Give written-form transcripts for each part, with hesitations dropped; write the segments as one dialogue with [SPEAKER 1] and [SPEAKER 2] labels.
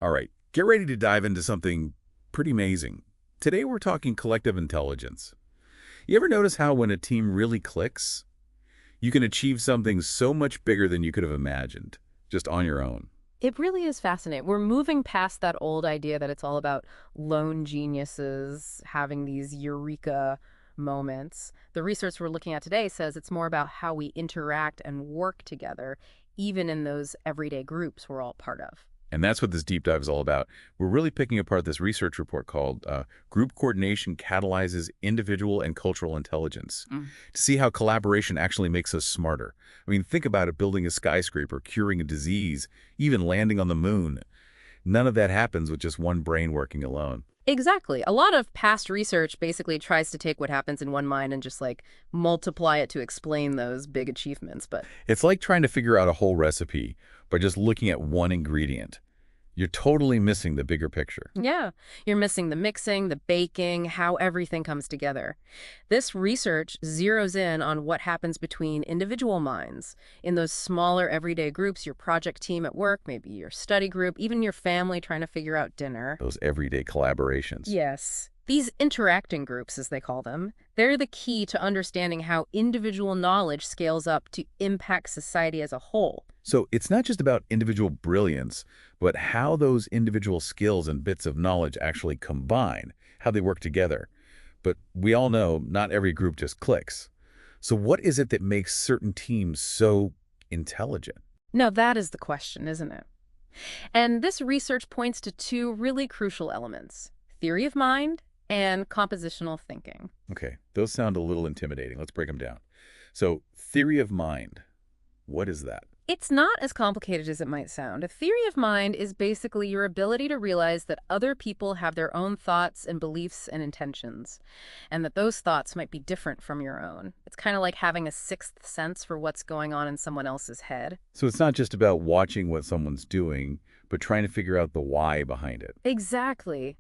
[SPEAKER 1] All right, get ready to dive into something pretty amazing. Today we're talking collective intelligence. You ever notice how when a team really clicks, you can achieve something so much bigger than you could have imagined, just on your own?
[SPEAKER 2] It really is fascinating. We're moving past that old idea that it's all about lone geniuses having these eureka moments. The research we're looking at today says it's more about how we interact and work together, even in those everyday groups we're all part of.
[SPEAKER 1] And that's what this deep dive is all about. We're really picking apart this research report called Group Coordination Catalyzes Individual and Cultural Intelligence to see how collaboration actually makes us smarter. I mean, think about it, building a skyscraper, curing a disease, even landing on the moon. None of that happens with just one brain working alone.
[SPEAKER 2] Exactly. A lot of past research basically tries to take what happens in one mind and just like multiply it to explain those big achievements. But
[SPEAKER 1] It's like trying to figure out a whole recipe by just looking at one ingredient. You're totally missing the bigger picture.
[SPEAKER 2] yeah, you're missing the mixing, the baking, how everything comes together. This research zeroes in on what happens between individual minds in those smaller everyday groups, your project team at work, maybe your study group, even your family trying to figure out dinner.
[SPEAKER 1] Those everyday collaborations.
[SPEAKER 2] Yes. These interacting groups, as they call them, they're the key to understanding how individual knowledge scales up to impact society as a whole.
[SPEAKER 1] So it's not just about individual brilliance, but how those individual skills and bits of knowledge actually combine, how they work together. But we all know not every group just clicks. So what is it that makes certain teams so intelligent?
[SPEAKER 2] Now, that is the question, isn't it? And this research points to two really crucial elements: theory of mind and compositional thinking.
[SPEAKER 1] Okay, those sound a little intimidating. Let's break them down. So theory of mind, what is that?
[SPEAKER 2] It's not as complicated as it might sound. A theory of mind is basically your ability to realize that other people have their own thoughts and beliefs and intentions, and that those thoughts might be different from your own. It's kind of like having a sixth sense for what's going on in someone else's head.
[SPEAKER 1] So it's not just about watching what someone's doing, but trying to figure out the why behind it.
[SPEAKER 2] Exactly.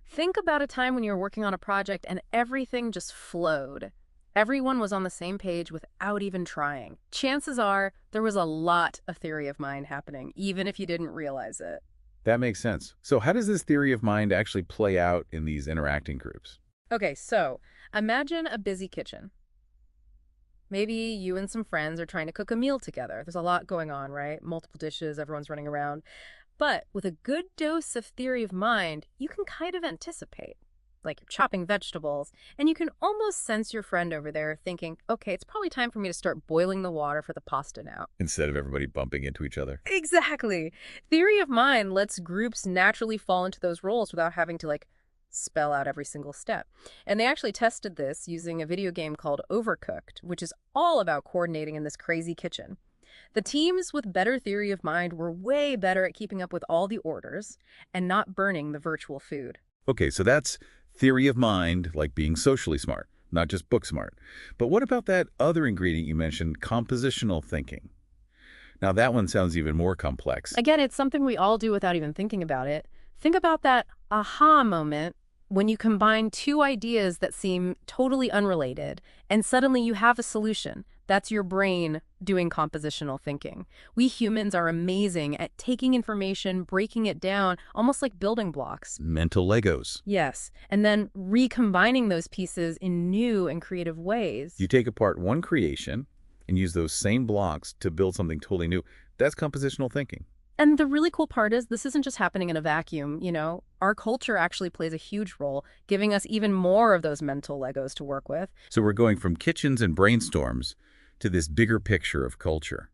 [SPEAKER 2] Think about a time when you were working on a project and everything just flowed. Everyone was on the same page without even trying. Chances are there was a lot of theory of mind happening, even if you didn't realize it.
[SPEAKER 1] That makes sense. So how does this theory of mind actually play out in these interacting groups?
[SPEAKER 2] Okay, so imagine a busy kitchen. Maybe you and some friends are trying to cook a meal together. There's a lot going on, right? Multiple dishes, everyone's running around. But with a good dose of theory of mind, you can kind of anticipate. Like you're chopping vegetables, and you can almost sense your friend over there thinking, okay, it's probably time for me to start boiling the water for the pasta now.
[SPEAKER 1] Instead of everybody bumping into each other.
[SPEAKER 2] Exactly. Theory of mind lets groups naturally fall into those roles without having to spell out every single step. And they actually tested this using a video game called Overcooked, which is all about coordinating in this crazy kitchen. The teams with better theory of mind were way better at keeping up with all the orders and not burning the virtual food.
[SPEAKER 1] Okay, so that's theory of mind, like being socially smart, not just book smart. But what about that other ingredient you mentioned, compositional thinking? Now that one sounds even more complex.
[SPEAKER 2] Again, it's something we all do without even thinking about it. Think about that aha moment when you combine two ideas that seem totally unrelated, and suddenly you have a solution. That's your brain doing compositional thinking. We humans are amazing at taking information, breaking it down, almost like building blocks.
[SPEAKER 1] Mental Legos.
[SPEAKER 2] Yes, and then recombining those pieces in new and creative ways.
[SPEAKER 1] You take apart one creation and use those same blocks to build something totally new. That's compositional thinking.
[SPEAKER 2] And the really cool part is this isn't just happening in a vacuum, you know? Our culture actually plays a huge role, giving us even more of those mental Legos to work with.
[SPEAKER 1] So we're going from kitchens and brainstorms to this bigger picture of culture.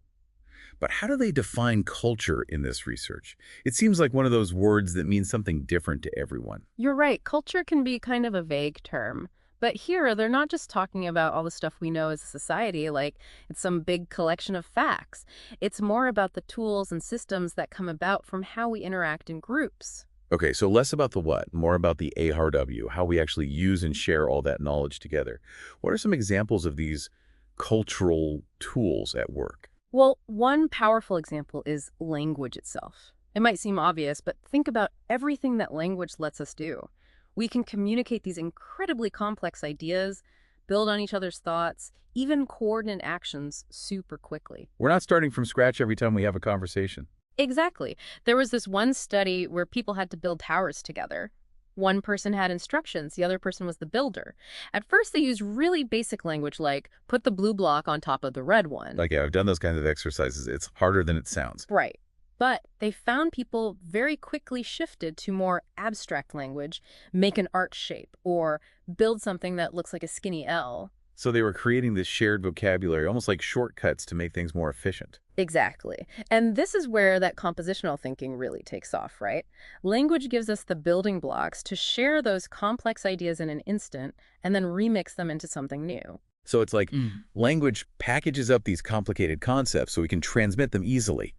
[SPEAKER 1] But how do they define culture in this research? It seems like one of those words that means something different to everyone.
[SPEAKER 2] You're right, culture can be kind of a vague term. But here, they're not just talking about all the stuff we know as a society, like it's some big collection of facts. It's more about the tools and systems that come about from how we interact in groups.
[SPEAKER 1] Okay, so less about the what, more about the ARW, how we actually use and share all that knowledge together. What are some examples of these cultural tools at work?
[SPEAKER 2] Well, one powerful example is language itself. It might seem obvious, but think about everything that language lets us do. We can communicate these incredibly complex ideas, build on each other's thoughts, even coordinate actions super quickly.
[SPEAKER 1] We're not starting from scratch every time we have a conversation.
[SPEAKER 2] Exactly. There was this one study where people had to build towers together. One person had instructions, the other person was the builder. At first, they used really basic language like, put the blue block on top of the red one.
[SPEAKER 1] Like, yeah, I've done those kinds of exercises. It's harder than it sounds.
[SPEAKER 2] Right. But they found people very quickly shifted to more abstract language, make an arch shape, or build something that looks like a skinny L.
[SPEAKER 1] So they were creating this shared vocabulary, almost like shortcuts to make things more efficient.
[SPEAKER 2] Exactly. And this is where that compositional thinking really takes off, right? Language gives us the building blocks to share those complex ideas in an instant and then remix them into something new.
[SPEAKER 1] So it's like language packages up these complicated concepts so we can transmit them easily,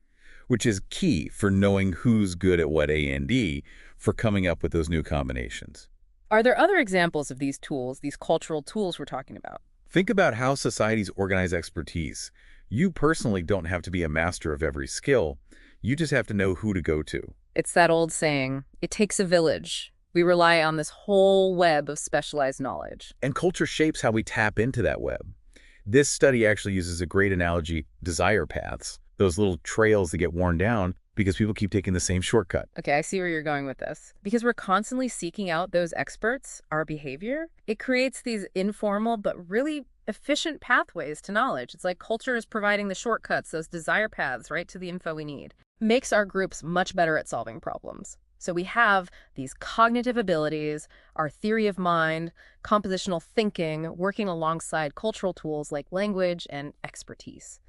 [SPEAKER 1] which is key for knowing who's good at what A and D for coming up with those new combinations.
[SPEAKER 2] Are there other examples of these tools, these cultural tools we're talking about?
[SPEAKER 1] Think about how societies organize expertise. You personally don't have to be a master of every skill. You just have to know who to go to.
[SPEAKER 2] It's that old saying, it takes a village. We rely on this whole web of specialized knowledge.
[SPEAKER 1] And culture shapes how we tap into that web. This study actually uses a great analogy, desire paths, those little trails that get worn down because people keep taking the same shortcut.
[SPEAKER 2] Okay, I see where you're going with this. Because we're constantly seeking out those experts, our behavior, it creates these informal but really efficient pathways to knowledge. It's like culture is providing the shortcuts, those desire paths, right, to the info we need. Makes our groups much better at solving problems. So we have these cognitive abilities, our theory of mind, compositional thinking, working alongside cultural tools like language and expertise.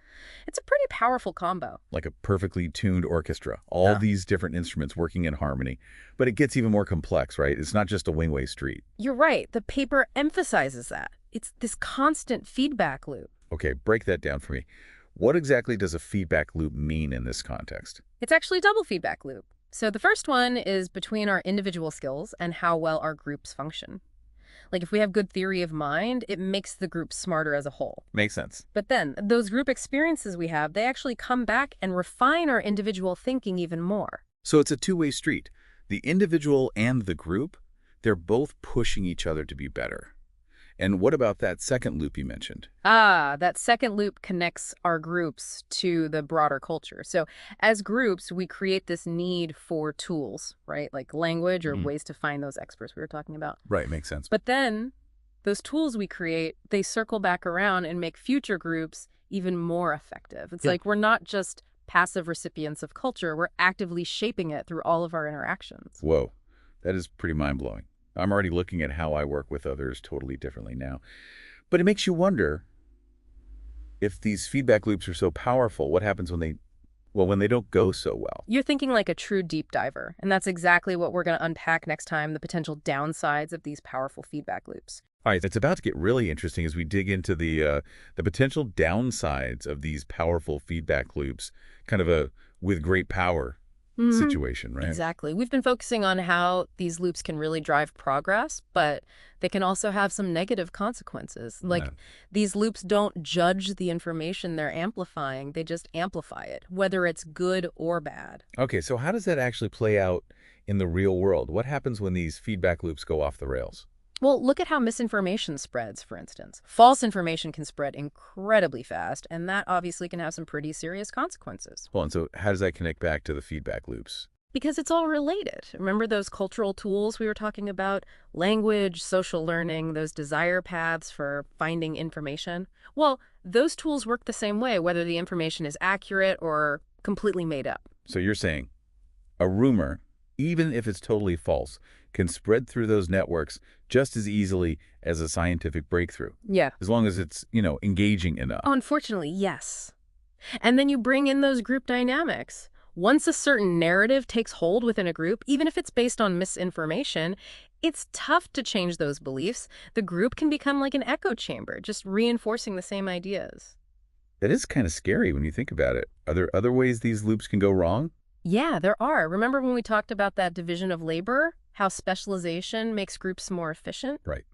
[SPEAKER 2] It's a pretty powerful combo.
[SPEAKER 1] Like a perfectly tuned orchestra, all these different instruments working in harmony. But it gets even more complex, right? It's not just a wing-way street.
[SPEAKER 2] You're right. The paper emphasizes that. It's this constant feedback loop.
[SPEAKER 1] Okay, break that down for me. What exactly does a feedback loop mean in this context?
[SPEAKER 2] It's actually a double feedback loop. So the first one is between our individual skills and how well our groups function. Like if we have good theory of mind, it makes the group smarter as a whole.
[SPEAKER 1] Makes sense.
[SPEAKER 2] But then those group experiences we have, they actually come back and refine our individual thinking even more.
[SPEAKER 1] So it's a two-way street. The individual and the group, they're both pushing each other to be better. And what about that second loop you mentioned?
[SPEAKER 2] That second loop connects our groups to the broader culture. So as groups, we create this need for tools, right? Like language or ways to find those experts we were talking about.
[SPEAKER 1] Right, makes sense.
[SPEAKER 2] But then those tools we create, they circle back around and make future groups even more effective. It's like we're not just passive recipients of culture, we're actively shaping it through all of our interactions.
[SPEAKER 1] Whoa, that is pretty mind-blowing. I'm already looking at how I work with others totally differently now. But it makes you wonder, if these feedback loops are so powerful, what happens when they don't go so well?
[SPEAKER 2] You're thinking like a true deep diver, and that's exactly what we're going to unpack next time, the potential downsides of these powerful feedback loops.
[SPEAKER 1] All right, it's about to get really interesting as we dig into the potential downsides of these powerful feedback loops, kind of a with great power situation, right?
[SPEAKER 2] Exactly. We've been focusing on how these loops can really drive progress, but they can also have some negative consequences. Like these loops don't judge the information they're amplifying, they just amplify it, whether it's good or bad.
[SPEAKER 1] Okay, so how does that actually play out in the real world? What happens when these feedback loops go off the rails?
[SPEAKER 2] Well, look at how misinformation spreads, for instance. False information can spread incredibly fast, and that obviously can have some pretty serious consequences.
[SPEAKER 1] Well, and so how does that connect back to the feedback loops?
[SPEAKER 2] Because it's all related. Remember those cultural tools we were talking about? Language, social learning, those desire paths for finding information? Well, those tools work the same way, whether the information is accurate or completely made up.
[SPEAKER 1] So you're saying a rumor, even if it's totally false, can spread through those networks just as easily as a scientific breakthrough.
[SPEAKER 2] Yeah.
[SPEAKER 1] As long as it's, engaging enough.
[SPEAKER 2] Unfortunately, yes. And then you bring in those group dynamics. Once a certain narrative takes hold within a group, even if it's based on misinformation, it's tough to change those beliefs. The group can become like an echo chamber, just reinforcing the same ideas.
[SPEAKER 1] That is kind of scary when you think about it. Are there other ways these loops can go wrong?
[SPEAKER 2] Yeah, there are. Remember when we talked about that division of labor? How specialization makes groups more efficient?
[SPEAKER 1] Right.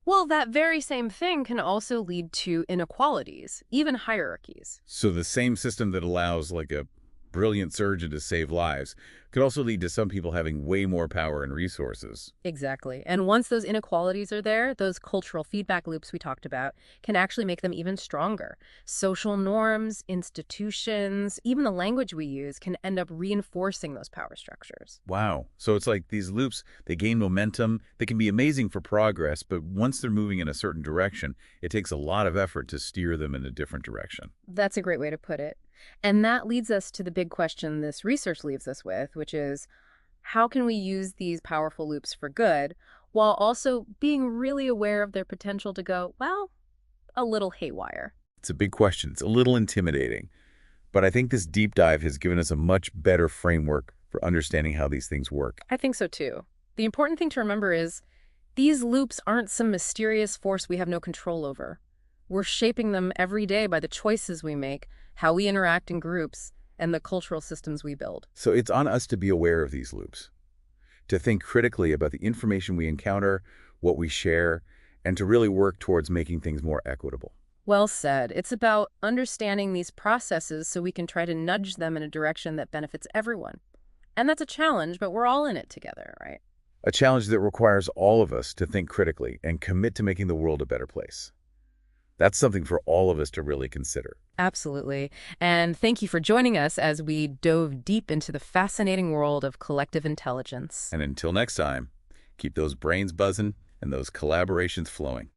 [SPEAKER 2] Well, that very same thing can also lead to inequalities, even hierarchies.
[SPEAKER 1] So the same system that allows like a brilliant surgeon to save lives could also lead to some people having way more power and resources.
[SPEAKER 2] Exactly. And once those inequalities are there, those cultural feedback loops we talked about can actually make them even stronger. Social norms, institutions, even the language we use can end up reinforcing those power structures.
[SPEAKER 1] Wow. So it's like these loops, they gain momentum. They can be amazing for progress, but once they're moving in a certain direction, it takes a lot of effort to steer them in a different direction.
[SPEAKER 2] That's a great way to put it. And that leads us to the big question this research leaves us with, which is how can we use these powerful loops for good while also being really aware of their potential to go, well, a little haywire?
[SPEAKER 1] It's a big question. It's a little intimidating, but I think this deep dive has given us a much better framework for understanding how these things work.
[SPEAKER 2] I think so too. The important thing to remember is these loops aren't some mysterious force we have no control over. We're shaping them every day by the choices we make, how we interact in groups, and the cultural systems we build.
[SPEAKER 1] So it's on us to be aware of these loops, to think critically about the information we encounter, what we share, and to really work towards making things more equitable.
[SPEAKER 2] Well said. It's about understanding these processes so we can try to nudge them in a direction that benefits everyone. And that's a challenge, but we're all in it together, right?
[SPEAKER 1] A challenge that requires all of us to think critically and commit to making the world a better place. That's something for all of us to really consider.
[SPEAKER 2] Absolutely. And thank you for joining us as we dove deep into the fascinating world of collective intelligence.
[SPEAKER 1] And until next time, keep those brains buzzing and those collaborations flowing.